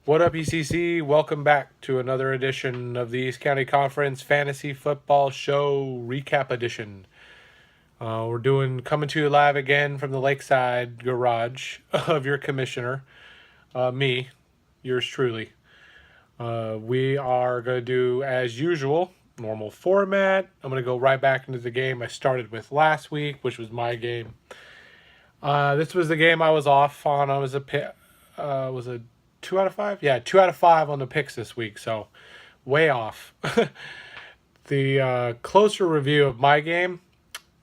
What up, ECC? Welcome back to another edition of the East County Conference Fantasy Football Show Recap Edition. We're doing coming to you live again from the Lakeside Garage of your commissioner, me, yours truly. We are going to do, as usual, normal format. I'm going to go right back into the game I started with last week, which was my game. This was the game I was off on. I was was a 2 out of 5? Yeah, 2 out of 5 on the picks this week, so way off. The closer review of my game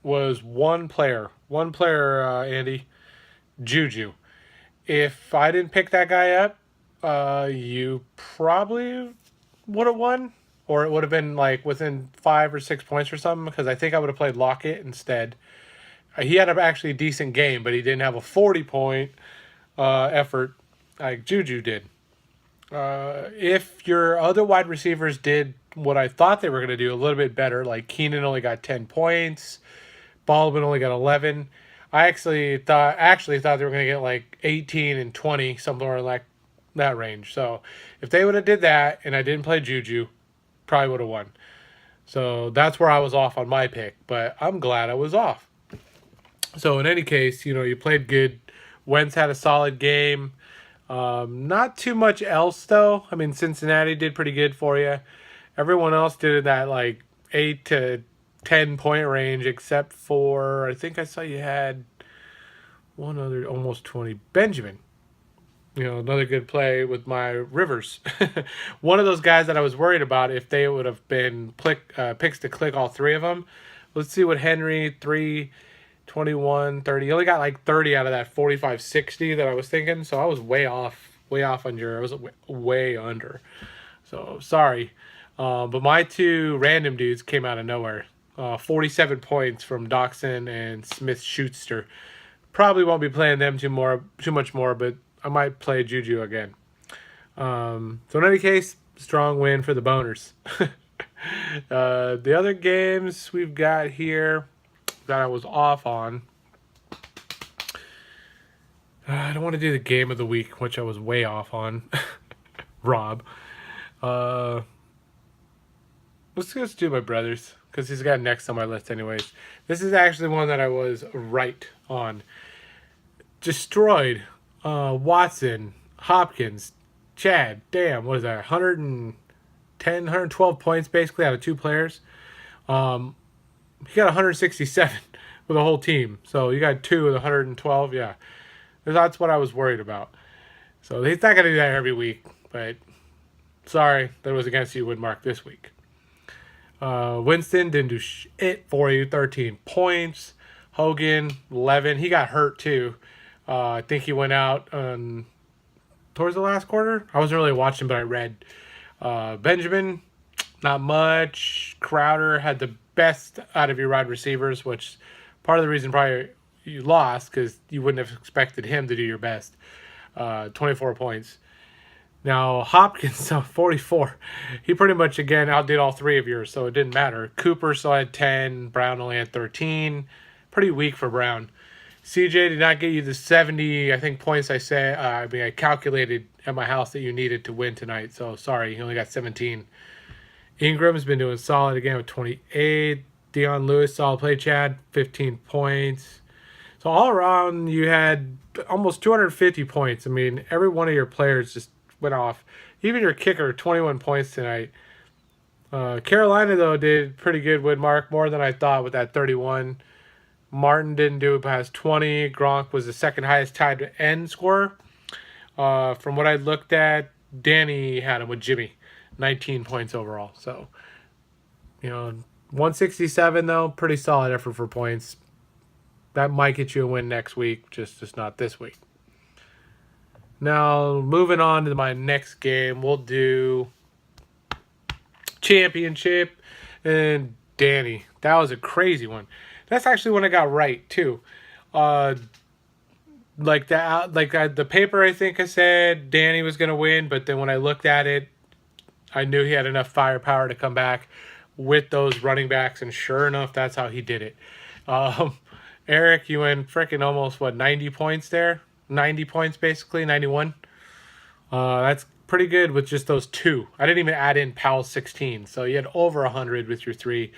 was one player. One player, Andy, Juju. If I didn't pick that guy up, you probably would have won, or it would have been like within 5 or 6 points or something, because I think I would have played Lockett instead. He had actually a decent game, but he didn't have a 40-point effort like Juju did. If your other wide receivers did what I thought they were going to do a little bit better, like Keenan only got 10 points, Baldwin only got 11. I actually thought they were going to get like 18 and 20, somewhere like that range. So if they would have did that and I didn't play Juju, probably would have won. So that's where I was off on my pick, but I'm glad I was off. So in any case, you played good. Wentz had a solid game. Not too much else though. I mean, Cincinnati did pretty good for you. Everyone else did in that like 8 to 10 point range, except for I think I saw you had one other almost 20. Benjamin. Another good play with my Rivers. One of those guys that I was worried about if they would have been picks to click all three of them. Let's see what Henry 3, 21, 30. He only got like 30 out of that 45, 60 that I was thinking. So I was way off on your. I was way under. So sorry. But my two random dudes came out of nowhere. 47 points from Doxson and Smith Schuster. Probably won't be playing them too much more, but I might play Juju again. So in any case, strong win for the boners. The other games we've got here that I was off on. I don't want to do the game of the week, which I was way off on. Rob. Let's just do my brothers, because he's got next on my list anyways. This is actually one that I was right on. Destroyed Watson, Hopkins, Chad. Damn, what is that? 110, 112 points basically out of two players. He got 167 with a whole team. So you got two with 112. Yeah, that's what I was worried about. So he's not going to do that every week. But sorry, that was against you, Woodmark, this week. Winston didn't do shit for you. 13 points. Hogan, 11. He got hurt too. I think he went out towards the last quarter. I wasn't really watching, but I read. Benjamin, not much. Crowder had the best out of your wide receivers, which part of the reason probably you lost because you wouldn't have expected him to do your best. 24 points. Now Hopkins, 44. He pretty much again outdid all three of yours, so it didn't matter. Cooper still had 10. Brown only had 13. Pretty weak for Brown. CJ did not get you the 70, I think, points I calculated at my house that you needed to win tonight. So sorry, he only got 17. Ingram's been doing solid again with 28. Dion Lewis, solid play, Chad, 15 points. So all around, you had almost 250 points. I mean, every one of your players just went off. Even your kicker, 21 points tonight. Carolina, though, did pretty good with Mark, more than I thought with that 31. Martin didn't do it past 20. Gronk was the second highest tied to end scorer. From what I looked at, Danny had him with Jimmy, 19 points overall. So, 167 though, pretty solid effort for points. That might get you a win next week, just not this week. Now, moving on to my next game, we'll do championship and Danny. That was a crazy one. That's actually when I got right too. The paper, I think I said Danny was gonna win, but then when I looked at it, I knew he had enough firepower to come back with those running backs, and sure enough, that's how he did it. Eric, you went freaking almost 90 points there, 90 points basically, 91. That's pretty good with just those two. I didn't even add in Powell's 16. So you had over 100 with your three.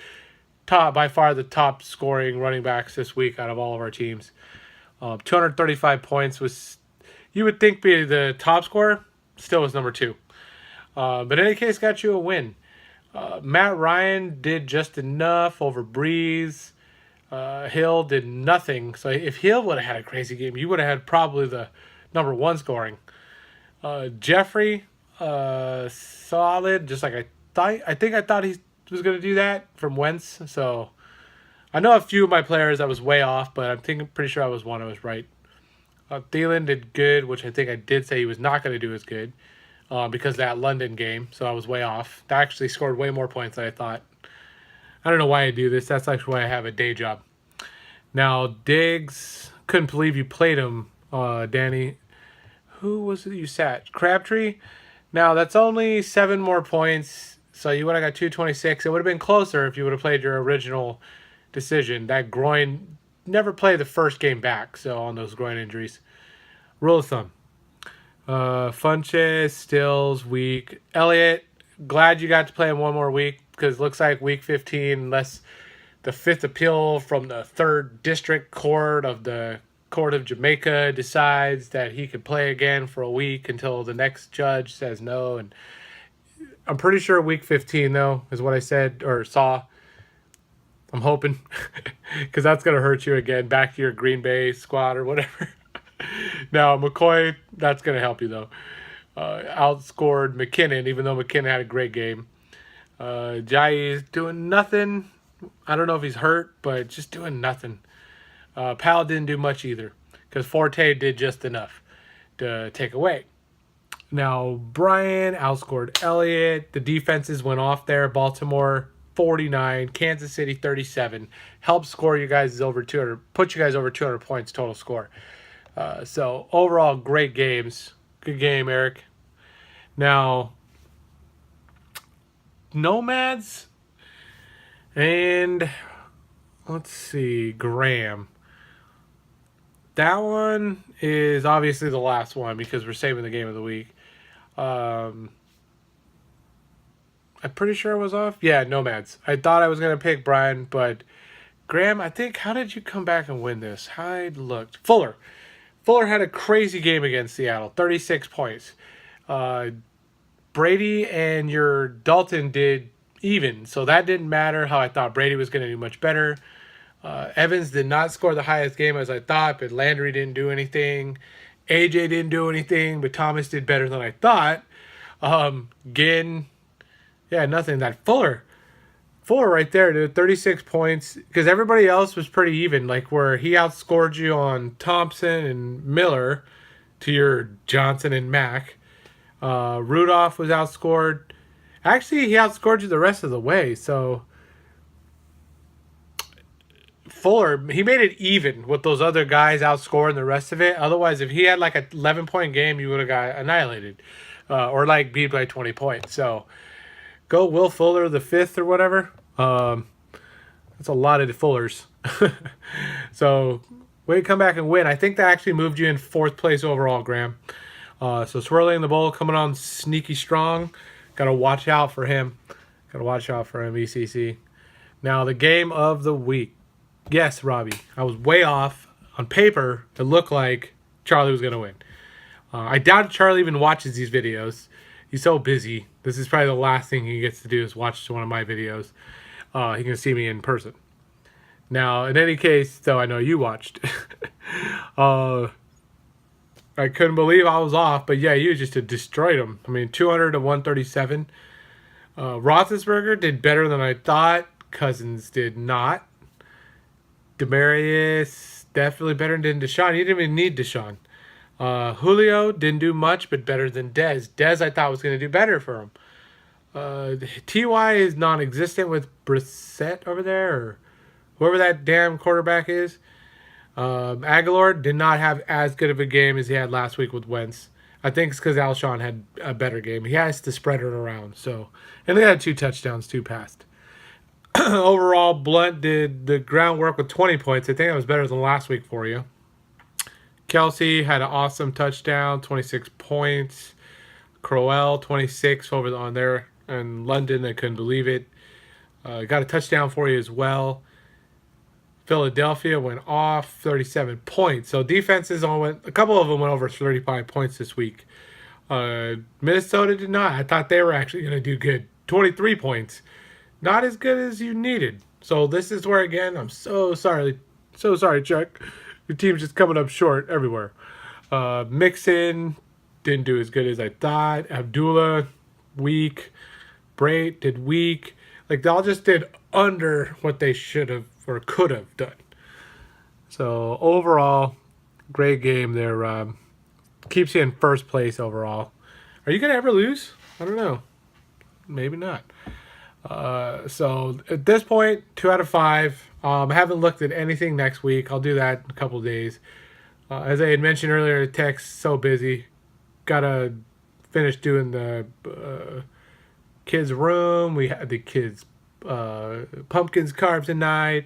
Top, by far the top scoring running backs this week out of all of our teams. 235 points was, you would think, be the top scorer. Still was number two. But in any case, got you a win. Matt Ryan did just enough over Breeze. Hill did nothing. So if Hill would have had a crazy game, you would have had probably the number one scoring. Jeffrey, solid, just like I thought. I thought he was going to do that from Wentz. So I know a few of my players I was way off, but I'm pretty sure I was one I was right. Thielen did good, which I think I did say he was not going to do as good because of that London game. So I was way off. They actually scored way more points than I thought. I don't know why I do this. That's actually why I have a day job. Now, Diggs, couldn't believe you played him, Danny. Who was it you sat? Crabtree? Now, that's only 7 more points, so you would have got 226. It would have been closer if you would have played your original decision. That groin, never play the first game back, so on those groin injuries. Rule of thumb. Funches, Stills, weak. Elliott, glad you got to play him one more week, because it looks like week 15, unless the 5th appeal from the 3rd District Court of the Court of Jamaica decides that he could play again for a week until the next judge says no. And I'm pretty sure week 15, though, is what I said or saw. I'm hoping, because that's going to hurt you again, back to your Green Bay squad or whatever. Now, McCoy, that's going to help you, though. Outscored McKinnon, even though McKinnon had a great game. Jai is doing nothing. I don't know if he's hurt, but just doing nothing. Powell didn't do much either, because Forte did just enough to take away. Now, Brian outscored Elliott. The defenses went off there. Baltimore 49, Kansas City 37. Helped score you guys over 200, put you guys over 200 points total score. So overall, great games. Good game, Eric. Now, Nomads and let's see, Graham. That one is obviously the last one because we're saving the game of the week. I'm pretty sure I was off. Yeah, Nomads. I thought I was going to pick Brian, but Graham, I think, how did you come back and win this? I looked. Fuller had a crazy game against Seattle, 36 points. Brady and your Dalton did even, so that didn't matter how I thought Brady was going to do much better. Evans did not score the highest game as I thought, but Landry didn't do anything. AJ didn't do anything, but Thomas did better than I thought. Ginn, yeah, nothing. That Fuller right there, dude, 36 points, because everybody else was pretty even, like where he outscored you on Thompson and Miller to your Johnson and Mack. Rudolph was outscored. Actually, he outscored you the rest of the way, so Fuller, he made it even with those other guys outscoring the rest of it. Otherwise, if he had like an 11-point game, you would have got annihilated or like beat by 20 points. So go Will Fuller the 5th or whatever. That's a lot of Fullers. So way to come back and win. I think that actually moved you in 4th place overall, Graham. So Swirling the Bowl coming on sneaky strong. Got to watch out for him. ECC. Now the game of the week. Yes, Robbie, I was way off. On paper, it looked like Charlie was going to win. I doubt Charlie even watches these videos. He's so busy. This is probably the last thing he gets to do is watch one of my videos. He can see me in person. Now, in any case, though, I know you watched. I couldn't believe I was off, but yeah, you just destroyed him. I mean, 200 to 137. Roethlisberger did better than I thought. Cousins did not. Demarius definitely better than Deshaun. You didn't even need Deshaun. Julio didn't do much, but better than Dez. Dez I thought was going to do better for him. Ty is non-existent with Brissett over there, or whoever that damn quarterback is. Aguilar did not have as good of a game as he had last week with Wentz. I think it's because Alshon had a better game. He has to spread it around. So, and they had 2 touchdowns, 2 passed. Overall, Blunt did the groundwork with 20 points. I think that was better than last week for you. Kelsey had an awesome touchdown, 26 points. Crowell 26 over on there in London. I couldn't believe it. Got a touchdown for you as well. Philadelphia went off 37 points. So defenses all went. A couple of them went over 35 points this week. Minnesota did not. I thought they were actually going to do good. 23 points. Not as good as you needed. So this is where, again, I'm so sorry. So sorry, Chuck. Your team's just coming up short everywhere. Mixon didn't do as good as I thought. Abdullah, weak. Brait did weak. Like, they all just did under what they should have or could have done. So, overall, great game there. Keeps you in first place overall. Are you going to ever lose? I don't know. Maybe not. So, at this point, 2 out of 5. I haven't looked at anything next week. I'll do that in a couple of days. As I had mentioned earlier, tech's so busy. Gotta finish doing the kids' room. We had the kids' pumpkins carved tonight.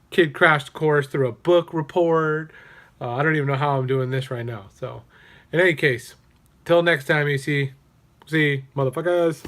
Kid crashed course through a book report. I don't even know how I'm doing this right now. So, in any case, till next time, EC. See, motherfuckers.